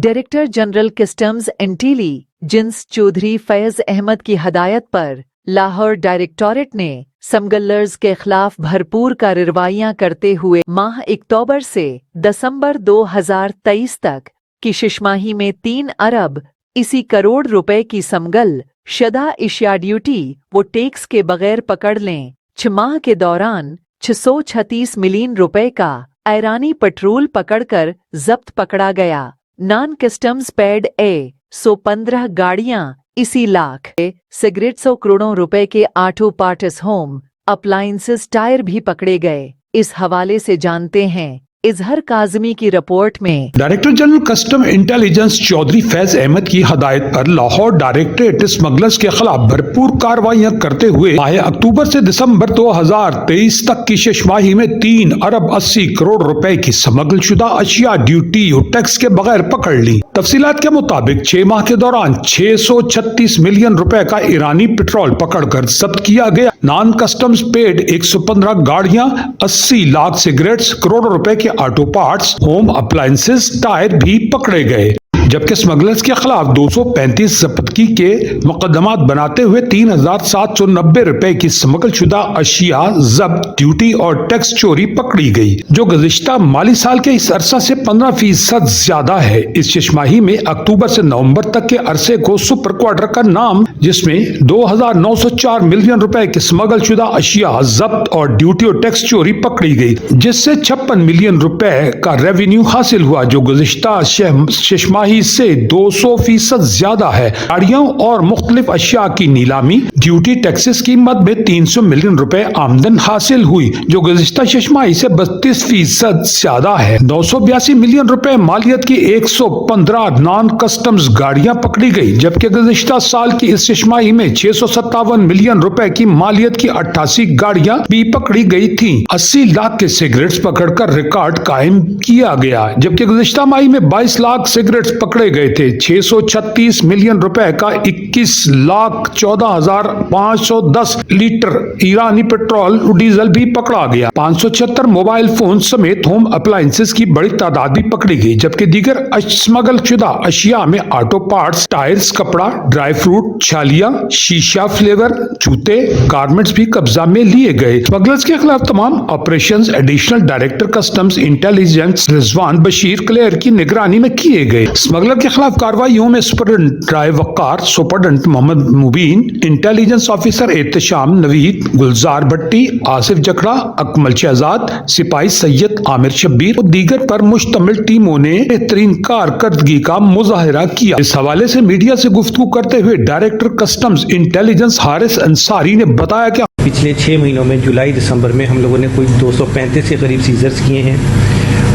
Director general customs intelligence Chaudhry Faiz Ahmed की हदायत पर लाहौर डायरेक्टोरेट ने स्मगलर्स के खिलाफ भरपूर कार्रवाइयां करते हुए माह अक्टूबर से दिसंबर 2023 तक की छमाही में 3 अरब 80 करोड़ रुपए की स्मगल शुदा एशिया ड्यूटी व टैक्स के बगैर पकड़ लें। 6 माह के दौरान 636 मिलियन रुपए का ईरानी पेट्रोल पकड़कर जब्त पकड़ा गया। नॉन कस्टम्स पेड 115 गाड़ियां, इसी लाख सिगरेट, 100 करोड़ों रुपए के auto parts, home appliances, tyre भी पकड़े गए। इस हवाले से जानते हैं इजहर काजमी की रिपोर्ट में। Director general custom intelligence Chaudhry Faiz Ahmed की हदायत पर लाहौर डायरेक्टरेट स्मगलर्स के खिलाफ भरपूर कार्रवाइयां करते हुए माह अक्टूबर से दिसंबर 2023 तक की छमाही में 3 अरब 80 करोड़ रुपए की स्मगल शुदा अशिया ड्यूटी और टैक्स के बगैर पकड़ ली। तफसीलात के मुताबिक 6 माह के दौरान 636 मिलियन रुपए का ईरानी पेट्रोल पकड़कर जब्त किया गया। नॉन कस्टम्स पेड 115 गाड़ियां, 80 लाख सिगरेट्स, करोड़ों रुपए के auto parts, home appliances, tyre भी पकड़े गए। जबकि स्मगलर्स के खिलाफ 235 जब्तगी के मुकदमात बनाते हुए 3790 रुपए की स्मगल शुदा अशिया जब्त, ड्यूटी और टैक्स चोरी पकड़ी गई, जो गुज़िश्ता माली साल के इस अरसा से 15% ज्यादा है। इस छमाही में अक्टूबर से नवंबर तक के अरसे को सुपर क्वार्टर का नाम, जिसमें 2904 मिलियन रुपए की स्मगल शुदा अशिया जब्त और ड्यूटी और टैक्स चोरी पकड़ी गई, जिससे 56 मिलियन रुपए का रेवेन्यू हासिल हुआ, जो गुज़िश्ता छमाही से 200% ज्यादा है। गाड़ियों और मुख्तलिफ अशिया की नीलामी, ड्यूटी, टैक्सेस की कीमत में 300 मिलियन रुपए आमदन हासिल हुई, जो गुज़िश्ता छमाही से 32% ज्यादा है। 982 मिलियन रुपए मालियत की 115 नॉन कस्टम्स गाड़ियां पकड़ी गई, जबकि गुज़िश्ता साल की इस छमाही में 657 मिलियन रुपए की मालियत की 88 गाड़ियां भी पकड़ी गई थी। 80 लाख के सिगरेट्स पकड़कर रिकॉर्ड कायम किया गया, जबकि गुज़िश्ता माही में 22 लाख सिगरेट्स पकड़े गए थे। 636 मिलियन रुपए का 21,14,510 लीटर ईरानी पेट्रोल डीजल भी पकड़ा गया। 576 मोबाइल फोन समेत होम अप्लायंसेस की बड़ी तादाद भी पकड़ी गई, जबकि दीगर स्मगल शुदा अशिया में ऑटो पार्ट्स, टायर्स, कपड़ा, ड्राई फ्रूट, छालियां, शीशा, फ्लेवर, जूते, गारमेंट्स भी कब्जा में लिए गए। स्मगलर्स के खिलाफ तमाम operations additional director customs intelligence Rizwan Bashir Kalair की निगरानी में किए गए। स्मगलर के खिलाफ कार्रवाइयों में सुपरडेंट राय वक्कार, सुपरडेंट मोहम्मद मुबीन, इंटेलिजेंस ऑफिसर एहतशाम नवीद, गुलजार भट्टी, आसिफ जकड़ा, अकमल शहजाद, सिपाही सैयद आमिर शब्बीर और दीगर पर मुश्तमिल टीमों ने बेहतरीन कारकर्दगी का मुजाहिरा किया। इस हवाले से मीडिया से गुफ्तगू करते हुए director customs intelligence Haris Ansari ने बताया कि पिछले 6 महीनों में जुलाई दिसंबर में हम लोगों ने कोई 235 के करीब सीजर्स किए हैं,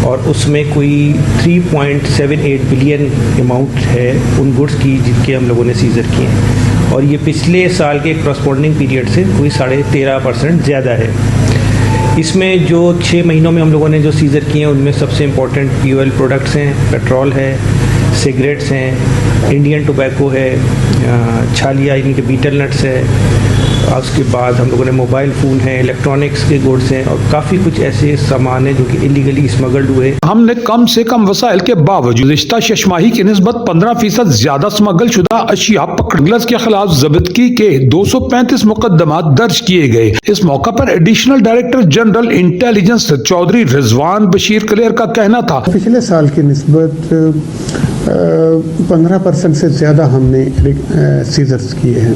और उसमें कोई 3.78 बिलियन अमाउंट है उन गुड्स की जिनके हम लोगों ने सीज़र किए हैं, और ये पिछले साल के करस्पॉन्डिंग पीरियड से कोई 13.5% ज़्यादा है। इसमें जो 6 महीनों में हम लोगों ने जो सीज़र किए हैं उनमें सबसे इम्पोर्टेंट फ्यूल प्रोडक्ट्स हैं, पेट्रोल है, सिगरेट्स हैं, इंडियन टोबैको है, छालिया यानी कि बीटल नट्स है, उसके बाद हम लोगों ने मोबाइल फ़ोन हैं, इलेक्ट्रॉनिक्स के गुड्स हैं, और काफ़ी कुछ ऐसे सामान हैं जो कि इलीगली स्मगल्ड हुए। हमने कम से कम वसाइल के बावजूद गुज़िश्ता छमाही की निस्बत 15% ज्यादा स्मगल शुदा अशिया पकड़ने के खिलाफ जब्तगी के 235 मुकदमात दर्ज किए गए। इस मौका पर additional director general intelligence Chaudhry Rizwan Bashir Kalair का कहना था, पिछले साल की निस्बत 15% से ज़्यादा हमने सीजर्स किए हैं।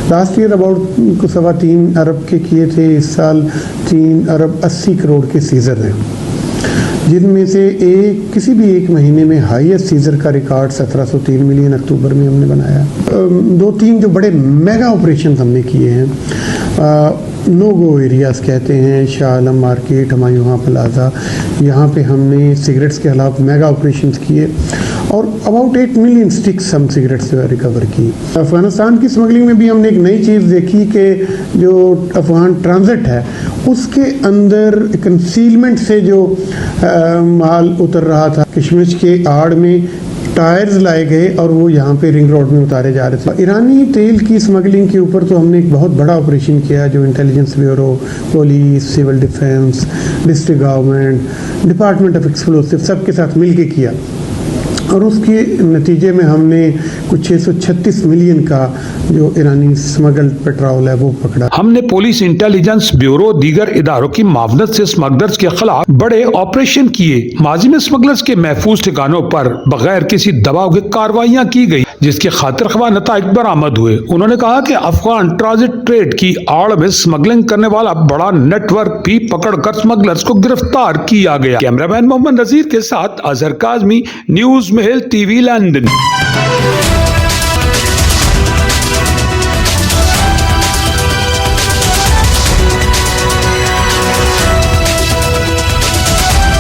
लास्ट ईयर अबाउट 3.25 अरब के किए थे, इस साल 3 अरब 80 करोड़ के सीजर हैं, जिनमें से किसी भी एक महीने में हाईएस्ट सीजर का रिकॉर्ड 1703 मिलियन अक्टूबर में हमने बनाया। 2-3 जो बड़े मेगा ऑपरेशन हमने किए हैं, नो गो एरियाज़ कहते हैं, शाह आलम मार्केट, हमायूं प्लाजा, यहाँ पे हमने सिगरेट्स के खिलाफ मेगा ऑपरेशंस किए और अबाउट 8 मिलियन स्टिक्स हम सिगरेट्स रिकवर की। अफ़गानिस्तान की स्मगलिंग में भी हमने एक नई चीज़ देखी कि जो अफ़गान ट्रांजिट है उसके अंदर कंसीलमेंट से जो माल उतर रहा था, किशमिश के आड़ में टायर्स लाए गए और वो यहाँ पे रिंग रोड में उतारे जा रहे थे। ईरानी तेल की स्मगलिंग के ऊपर तो हमने एक बहुत बड़ा ऑपरेशन किया, जो intelligence bureau, police, civil defence, district government, department of explosive सबके साथ मिल के किया। और उसके नतीजे में हमने कुछ 636 मिलियन का जो ईरानी स्मगल्ड पेट्रोल है वो पकड़ा। हमने पुलिस इंटेलिजेंस ब्यूरो दीगर इदारों की मावनत से स्मगलर्स के खिलाफ बड़े ऑपरेशन किए। माजी में स्मगलर्स के महफूज ठिकानों पर बगैर किसी दबाव के कार्रवाइयां की गई, जिसके खातिर ख्वाह नताइज बरामद हुए। उन्होंने कहा कि अफगान ट्रांजिट ट्रेड की आड़ में स्मगलिंग करने वाला बड़ा नेटवर्क भी पकड़कर स्मगलर्स को गिरफ्तार किया गया। कैमरामैन मोहम्मद नजीर के साथ अजहर काजमी, न्यूज महल टीवी लंदन।